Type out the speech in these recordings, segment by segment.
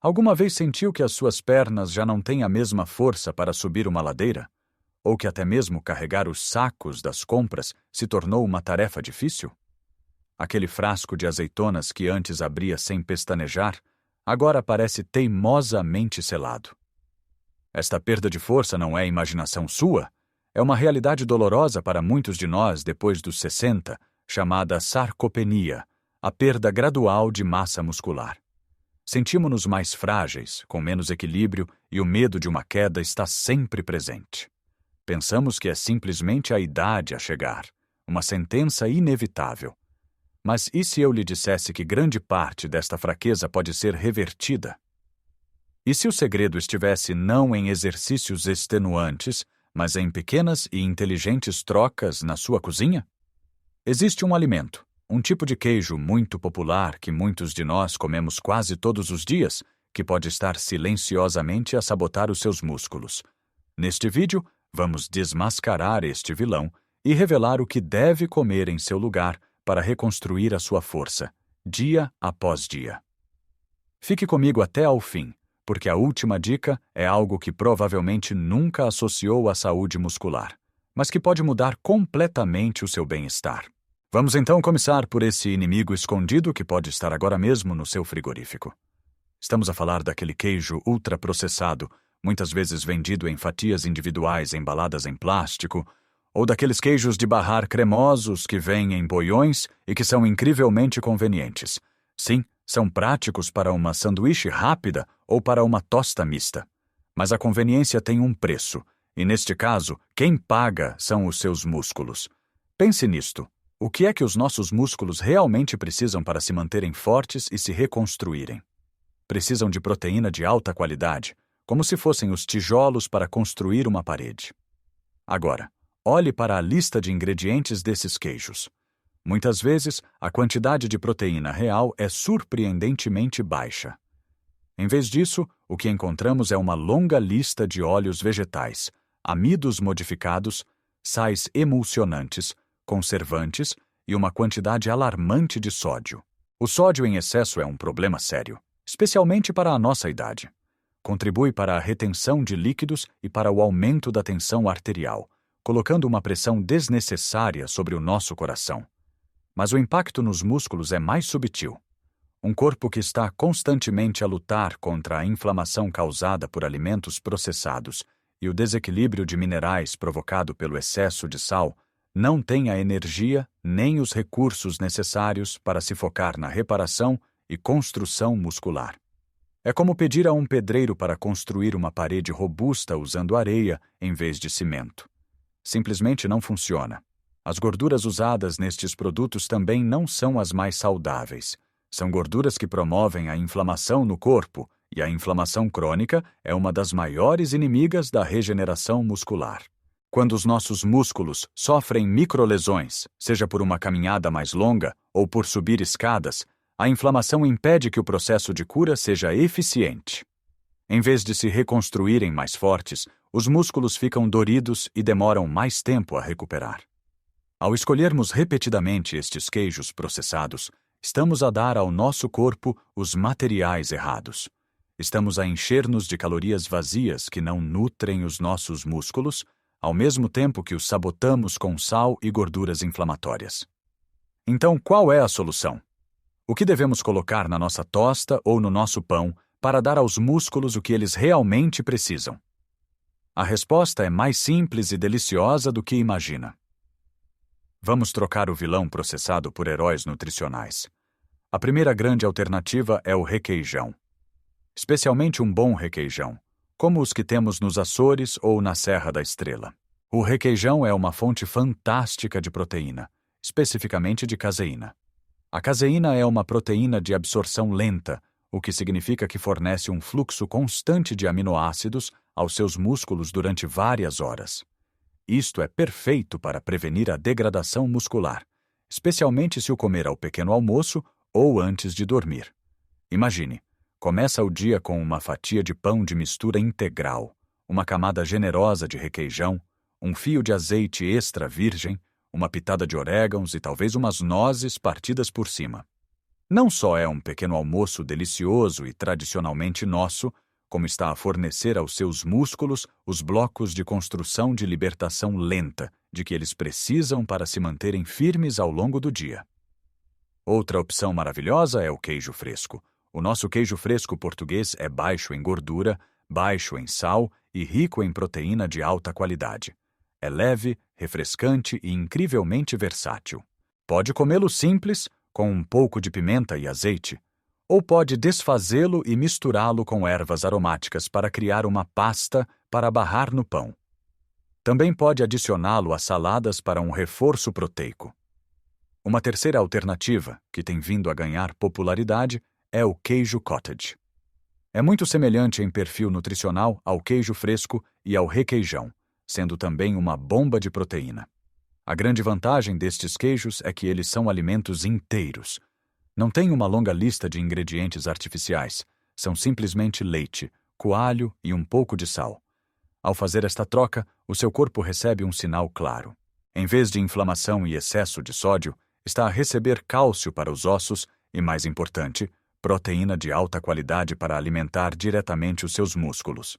Alguma vez sentiu que as suas pernas já não têm a mesma força para subir uma ladeira? Ou que até mesmo carregar os sacos das compras se tornou uma tarefa difícil? Aquele frasco de azeitonas que antes abria sem pestanejar, agora parece teimosamente selado. Esta perda de força não é imaginação sua? É uma realidade dolorosa para muitos de nós depois dos 60, chamada sarcopenia, a perda gradual de massa muscular. Sentimos-nos mais frágeis, com menos equilíbrio e o medo de uma queda está sempre presente. Pensamos que é simplesmente a idade a chegar, uma sentença inevitável. Mas e se eu lhe dissesse que grande parte desta fraqueza pode ser revertida? E se o segredo estivesse não em exercícios extenuantes, mas em pequenas e inteligentes trocas na sua cozinha? Existe um alimento, um tipo de queijo muito popular que muitos de nós comemos quase todos os dias, que pode estar silenciosamente a sabotar os seus músculos. Neste vídeo, vamos desmascarar este vilão e revelar o que deve comer em seu lugar para reconstruir a sua força, dia após dia. Fique comigo até ao fim, porque a última dica é algo que provavelmente nunca associou à saúde muscular, mas que pode mudar completamente o seu bem-estar. Vamos então começar por esse inimigo escondido que pode estar agora mesmo no seu frigorífico. Estamos a falar daquele queijo ultraprocessado, muitas vezes vendido em fatias individuais embaladas em plástico, ou daqueles queijos de barrar cremosos que vêm em boiões e que são incrivelmente convenientes. Sim, são práticos para uma sanduíche rápida ou para uma tosta mista. Mas a conveniência tem um preço, e neste caso, quem paga são os seus músculos. Pense nisto. O que é que os nossos músculos realmente precisam para se manterem fortes e se reconstruírem? Precisam de proteína de alta qualidade, como se fossem os tijolos para construir uma parede. Agora, olhe para a lista de ingredientes desses queijos. Muitas vezes, a quantidade de proteína real é surpreendentemente baixa. Em vez disso, o que encontramos é uma longa lista de óleos vegetais, amidos modificados, sais emulsionantes, conservantes e uma quantidade alarmante de sódio. O sódio em excesso é um problema sério, especialmente para a nossa idade. Contribui para a retenção de líquidos e para o aumento da tensão arterial, colocando uma pressão desnecessária sobre o nosso coração. Mas o impacto nos músculos é mais subtil. Um corpo que está constantemente a lutar contra a inflamação causada por alimentos processados e o desequilíbrio de minerais provocado pelo excesso de sal não tem a energia nem os recursos necessários para se focar na reparação e construção muscular. É como pedir a um pedreiro para construir uma parede robusta usando areia em vez de cimento. Simplesmente não funciona. As gorduras usadas nestes produtos também não são as mais saudáveis. São gorduras que promovem a inflamação no corpo, e a inflamação crônica é uma das maiores inimigas da regeneração muscular. Quando os nossos músculos sofrem microlesões, seja por uma caminhada mais longa ou por subir escadas, a inflamação impede que o processo de cura seja eficiente. Em vez de se reconstruírem mais fortes, os músculos ficam doridos e demoram mais tempo a recuperar. Ao escolhermos repetidamente estes queijos processados, estamos a dar ao nosso corpo os materiais errados. Estamos a encher-nos de calorias vazias que não nutrem os nossos músculos, ao mesmo tempo que os sabotamos com sal e gorduras inflamatórias. Então, qual é a solução? O que devemos colocar na nossa tosta ou no nosso pão para dar aos músculos o que eles realmente precisam? A resposta é mais simples e deliciosa do que imagina. Vamos trocar o vilão processado por heróis nutricionais. A primeira grande alternativa é o requeijão. Especialmente um bom requeijão, como os que temos nos Açores ou na Serra da Estrela. O requeijão é uma fonte fantástica de proteína, especificamente de caseína. A caseína é uma proteína de absorção lenta, o que significa que fornece um fluxo constante de aminoácidos aos seus músculos durante várias horas. Isto é perfeito para prevenir a degradação muscular, especialmente se o comer ao pequeno almoço ou antes de dormir. Imagine, começa o dia com uma fatia de pão de mistura integral, uma camada generosa de requeijão, um fio de azeite extra virgem, uma pitada de orégãos e talvez umas nozes partidas por cima. Não só é um pequeno almoço delicioso e tradicionalmente nosso, como está a fornecer aos seus músculos os blocos de construção de libertação lenta de que eles precisam para se manterem firmes ao longo do dia. Outra opção maravilhosa é o queijo fresco. O nosso queijo fresco português é baixo em gordura, baixo em sal e rico em proteína de alta qualidade. É leve, refrescante e incrivelmente versátil. Pode comê-lo simples, com um pouco de pimenta e azeite, ou pode desfazê-lo e misturá-lo com ervas aromáticas para criar uma pasta para barrar no pão. Também pode adicioná-lo a saladas para um reforço proteico. Uma terceira alternativa, que tem vindo a ganhar popularidade, é o queijo cottage. É muito semelhante em perfil nutricional ao queijo fresco e ao requeijão, sendo também uma bomba de proteína. A grande vantagem destes queijos é que eles são alimentos inteiros. Não têm uma longa lista de ingredientes artificiais. São simplesmente leite, coalho e um pouco de sal. Ao fazer esta troca, o seu corpo recebe um sinal claro. Em vez de inflamação e excesso de sódio, está a receber cálcio para os ossos e, mais importante, proteína de alta qualidade para alimentar diretamente os seus músculos.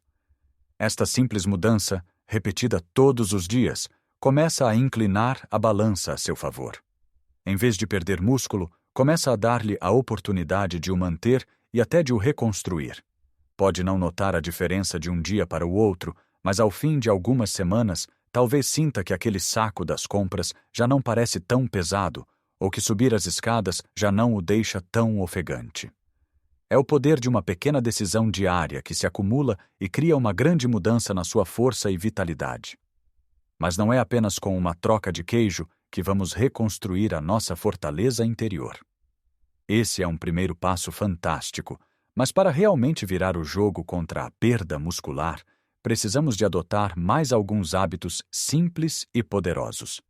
Esta simples mudança, repetida todos os dias, começa a inclinar a balança a seu favor. Em vez de perder músculo, começa a dar-lhe a oportunidade de o manter e até de o reconstruir. Pode não notar a diferença de um dia para o outro, mas ao fim de algumas semanas, talvez sinta que aquele saco das compras já não parece tão pesado, ou que subir as escadas já não o deixa tão ofegante. É o poder de uma pequena decisão diária que se acumula e cria uma grande mudança na sua força e vitalidade. Mas não é apenas com uma troca de queijo que vamos reconstruir a nossa fortaleza interior. Esse é um primeiro passo fantástico, mas para realmente virar o jogo contra a perda muscular, precisamos de adotar mais alguns hábitos simples e poderosos.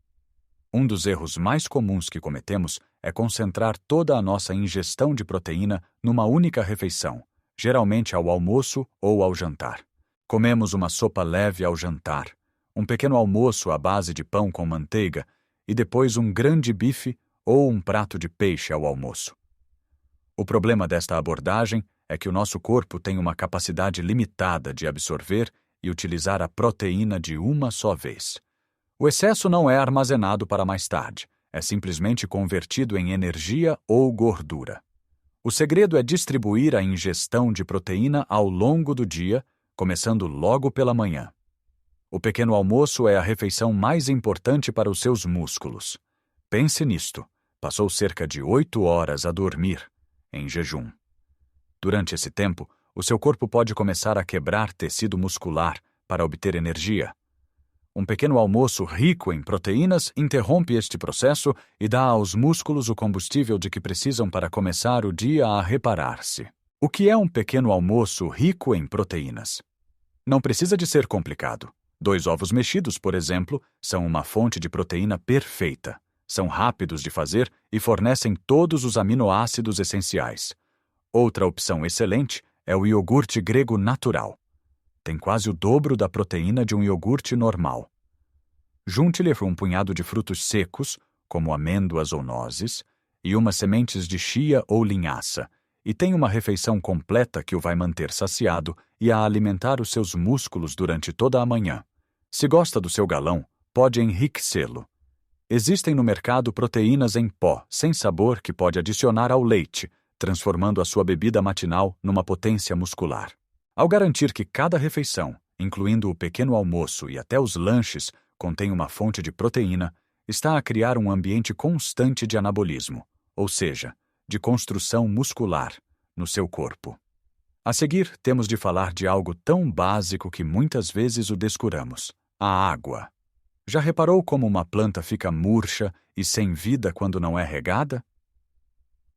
Um dos erros mais comuns que cometemos é concentrar toda a nossa ingestão de proteína numa única refeição, geralmente ao almoço ou ao jantar. Comemos uma sopa leve ao jantar, um pequeno almoço à base de pão com manteiga e depois um grande bife ou um prato de peixe ao almoço. O problema desta abordagem é que o nosso corpo tem uma capacidade limitada de absorver e utilizar a proteína de uma só vez. O excesso não é armazenado para mais tarde, é simplesmente convertido em energia ou gordura. O segredo é distribuir a ingestão de proteína ao longo do dia, começando logo pela manhã. O pequeno almoço é a refeição mais importante para os seus músculos. Pense nisto. Passou cerca de 8 horas a dormir, em jejum. Durante esse tempo, o seu corpo pode começar a quebrar tecido muscular para obter energia. Um pequeno almoço rico em proteínas interrompe este processo e dá aos músculos o combustível de que precisam para começar o dia a reparar-se. O que é um pequeno almoço rico em proteínas? Não precisa de ser complicado. 2 ovos mexidos, por exemplo, são uma fonte de proteína perfeita. São rápidos de fazer e fornecem todos os aminoácidos essenciais. Outra opção excelente é o iogurte grego natural. Tem quase o dobro da proteína de um iogurte normal. Junte-lhe um punhado de frutos secos, como amêndoas ou nozes, e umas sementes de chia ou linhaça, e tem uma refeição completa que o vai manter saciado e a alimentar os seus músculos durante toda a manhã. Se gosta do seu galão, pode enriquecê-lo. Existem no mercado proteínas em pó, sem sabor, que pode adicionar ao leite, transformando a sua bebida matinal numa potência muscular. Ao garantir que cada refeição, incluindo o pequeno almoço e até os lanches, contém uma fonte de proteína, está a criar um ambiente constante de anabolismo, ou seja, de construção muscular, no seu corpo. A seguir, temos de falar de algo tão básico que muitas vezes o descuramos: a água. Já reparou como uma planta fica murcha e sem vida quando não é regada?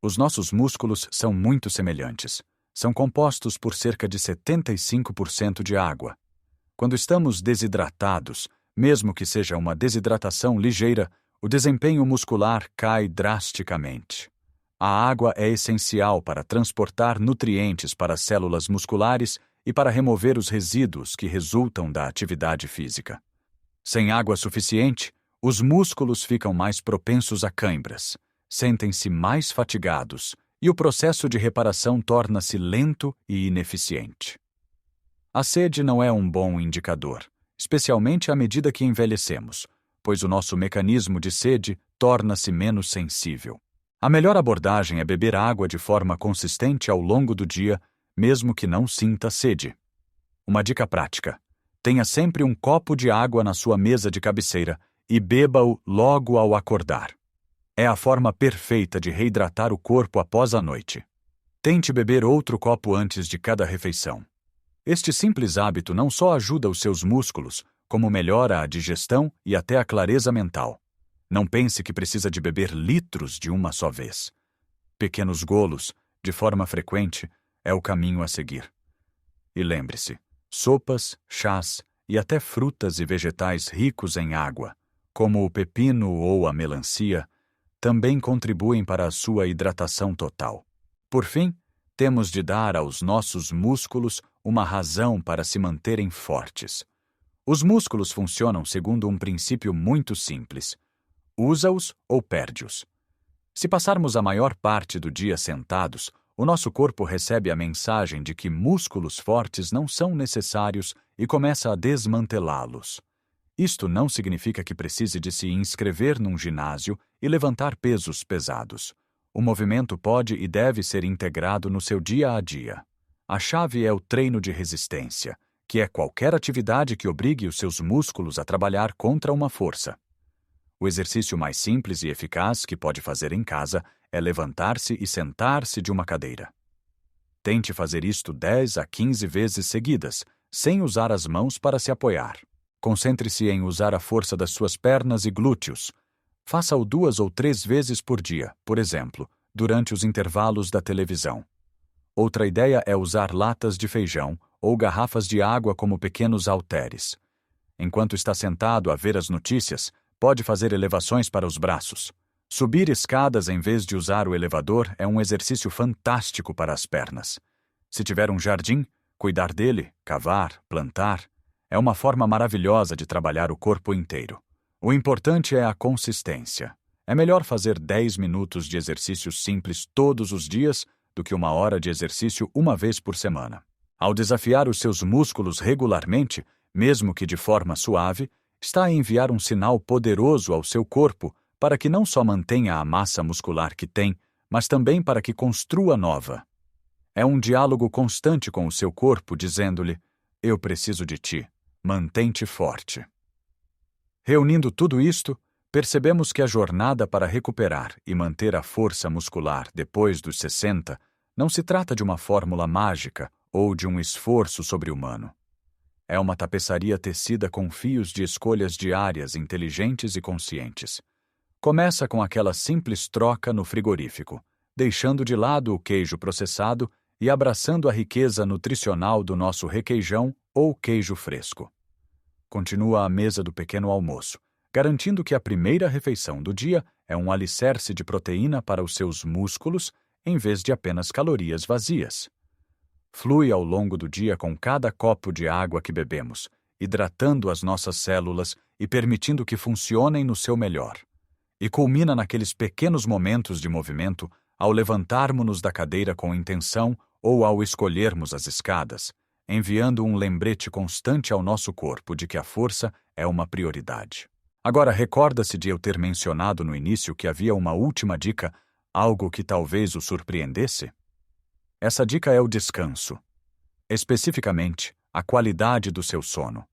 Os nossos músculos são muito semelhantes. São compostos por cerca de 75% de água. Quando estamos desidratados, mesmo que seja uma desidratação ligeira, o desempenho muscular cai drasticamente. A água é essencial para transportar nutrientes para as células musculares e para remover os resíduos que resultam da atividade física. Sem água suficiente, os músculos ficam mais propensos a cãibras, sentem-se mais fatigados e o processo de reparação torna-se lento e ineficiente. A sede não é um bom indicador, especialmente à medida que envelhecemos, pois o nosso mecanismo de sede torna-se menos sensível. A melhor abordagem é beber água de forma consistente ao longo do dia, mesmo que não sinta sede. Uma dica prática: tenha sempre um copo de água na sua mesa de cabeceira e beba-o logo ao acordar. É a forma perfeita de reidratar o corpo após a noite. Tente beber outro copo antes de cada refeição. Este simples hábito não só ajuda os seus músculos, como melhora a digestão e até a clareza mental. Não pense que precisa de beber litros de uma só vez. Pequenos golos, de forma frequente, é o caminho a seguir. E lembre-se, sopas, chás e até frutas e vegetais ricos em água, como o pepino ou a melancia, também contribuem para a sua hidratação total. Por fim, temos de dar aos nossos músculos uma razão para se manterem fortes. Os músculos funcionam segundo um princípio muito simples: usa-os ou perde-os. Se passarmos a maior parte do dia sentados, o nosso corpo recebe a mensagem de que músculos fortes não são necessários e começa a desmantelá-los. Isto não significa que precise de se inscrever num ginásio e levantar pesos pesados. O movimento pode e deve ser integrado no seu dia a dia. A chave é o treino de resistência, que é qualquer atividade que obrigue os seus músculos a trabalhar contra uma força. O exercício mais simples e eficaz que pode fazer em casa é levantar-se e sentar-se de uma cadeira. Tente fazer isto 10 a 15 vezes seguidas, sem usar as mãos para se apoiar. Concentre-se em usar a força das suas pernas e glúteos. Faça-o 2 ou 3 vezes por dia, por exemplo, durante os intervalos da televisão. Outra ideia é usar latas de feijão ou garrafas de água como pequenos halteres. Enquanto está sentado a ver as notícias, pode fazer elevações para os braços. Subir escadas em vez de usar o elevador é um exercício fantástico para as pernas. Se tiver um jardim, cuidar dele, cavar, plantar, é uma forma maravilhosa de trabalhar o corpo inteiro. O importante é a consistência. É melhor fazer 10 minutos de exercício simples todos os dias do que 1 hora de exercício uma vez por semana. Ao desafiar os seus músculos regularmente, mesmo que de forma suave, está a enviar um sinal poderoso ao seu corpo para que não só mantenha a massa muscular que tem, mas também para que construa nova. É um diálogo constante com o seu corpo, dizendo-lhe: eu preciso de ti, mantém-te forte. Reunindo tudo isto, percebemos que a jornada para recuperar e manter a força muscular depois dos 60 não se trata de uma fórmula mágica ou de um esforço sobre-humano. É uma tapeçaria tecida com fios de escolhas diárias inteligentes e conscientes. Começa com aquela simples troca no frigorífico, deixando de lado o queijo processado e abraçando a riqueza nutricional do nosso requeijão ou queijo fresco. Continua à mesa do pequeno almoço, garantindo que a primeira refeição do dia é um alicerce de proteína para os seus músculos, em vez de apenas calorias vazias. Flui ao longo do dia com cada copo de água que bebemos, hidratando as nossas células e permitindo que funcionem no seu melhor. E culmina naqueles pequenos momentos de movimento ao levantarmos-nos da cadeira com intenção ou ao escolhermos as escadas, enviando um lembrete constante ao nosso corpo de que a força é uma prioridade. Agora, recorda-se de eu ter mencionado no início que havia uma última dica, algo que talvez o surpreendesse? Essa dica é o descanso. Especificamente, a qualidade do seu sono.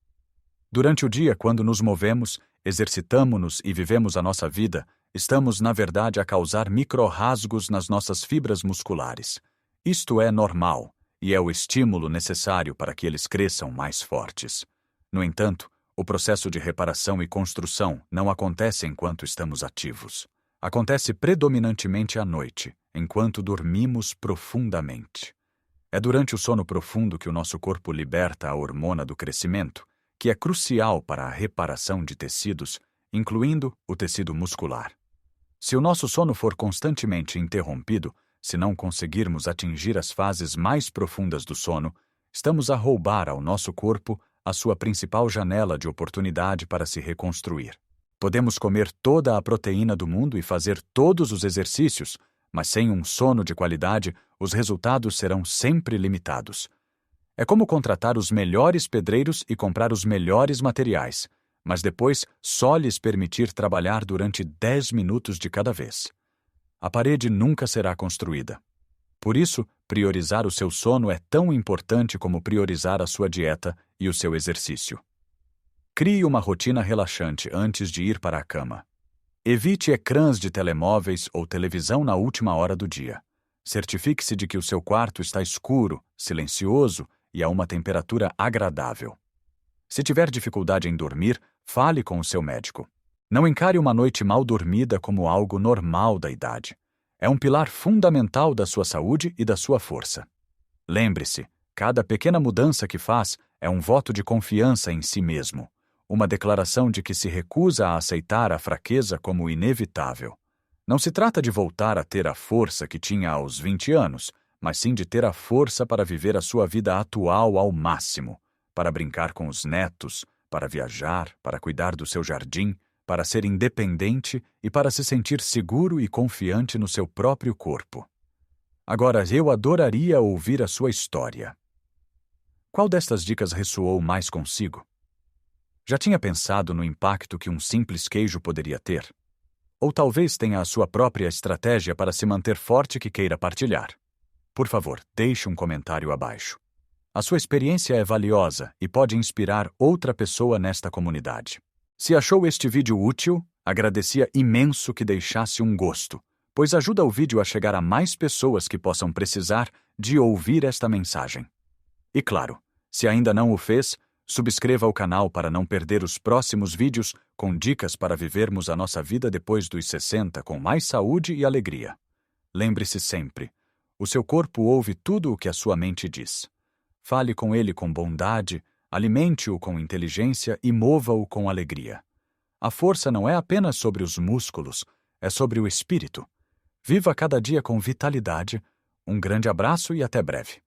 Durante o dia, quando nos movemos, exercitamo-nos e vivemos a nossa vida, estamos, na verdade, a causar micro-rasgos nas nossas fibras musculares. Isto é normal e é o estímulo necessário para que eles cresçam mais fortes. No entanto, o processo de reparação e construção não acontece enquanto estamos ativos. Acontece predominantemente à noite, enquanto dormimos profundamente. É durante o sono profundo que o nosso corpo liberta a hormona do crescimento, que é crucial para a reparação de tecidos, incluindo o tecido muscular. Se o nosso sono for constantemente interrompido, se não conseguirmos atingir as fases mais profundas do sono, estamos a roubar ao nosso corpo a sua principal janela de oportunidade para se reconstruir. Podemos comer toda a proteína do mundo e fazer todos os exercícios, Mas sem um sono de qualidade, os resultados serão sempre limitados. É como contratar os melhores pedreiros e comprar os melhores materiais, mas depois só lhes permitir trabalhar durante 10 minutos de cada vez. A parede nunca será construída. Por isso, priorizar o seu sono é tão importante como priorizar a sua dieta e o seu exercício. Crie uma rotina relaxante antes de ir para a cama. Evite ecrãs de telemóveis ou televisão na última hora do dia. Certifique-se de que o seu quarto está escuro, silencioso e a uma temperatura agradável. Se tiver dificuldade em dormir, fale com o seu médico. Não encare uma noite mal dormida como algo normal da idade. É um pilar fundamental da sua saúde e da sua força. Lembre-se, cada pequena mudança que faz é um voto de confiança em si mesmo, uma declaração de que se recusa a aceitar a fraqueza como inevitável. Não se trata de voltar a ter a força que tinha aos 20 anos, mas sim de ter a força para viver a sua vida atual ao máximo, para brincar com os netos, para viajar, para cuidar do seu jardim, para ser independente e para se sentir seguro e confiante no seu próprio corpo. Agora, eu adoraria ouvir a sua história. Qual destas dicas ressoou mais consigo? Já tinha pensado no impacto que um simples queijo poderia ter? Ou talvez tenha a sua própria estratégia para se manter forte que queira partilhar? Por favor, deixe um comentário abaixo. A sua experiência é valiosa e pode inspirar outra pessoa nesta comunidade. Se achou este vídeo útil, agradecia imenso que deixasse um gosto, pois ajuda o vídeo a chegar a mais pessoas que possam precisar de ouvir esta mensagem. E claro, se ainda não o fez, subscreva o canal para não perder os próximos vídeos com dicas para vivermos a nossa vida depois dos 60 com mais saúde e alegria. Lembre-se sempre, o seu corpo ouve tudo o que a sua mente diz. Fale com ele com bondade, alimente-o com inteligência e mova-o com alegria. A força não é apenas sobre os músculos, é sobre o espírito. Viva cada dia com vitalidade. Um grande abraço e até breve.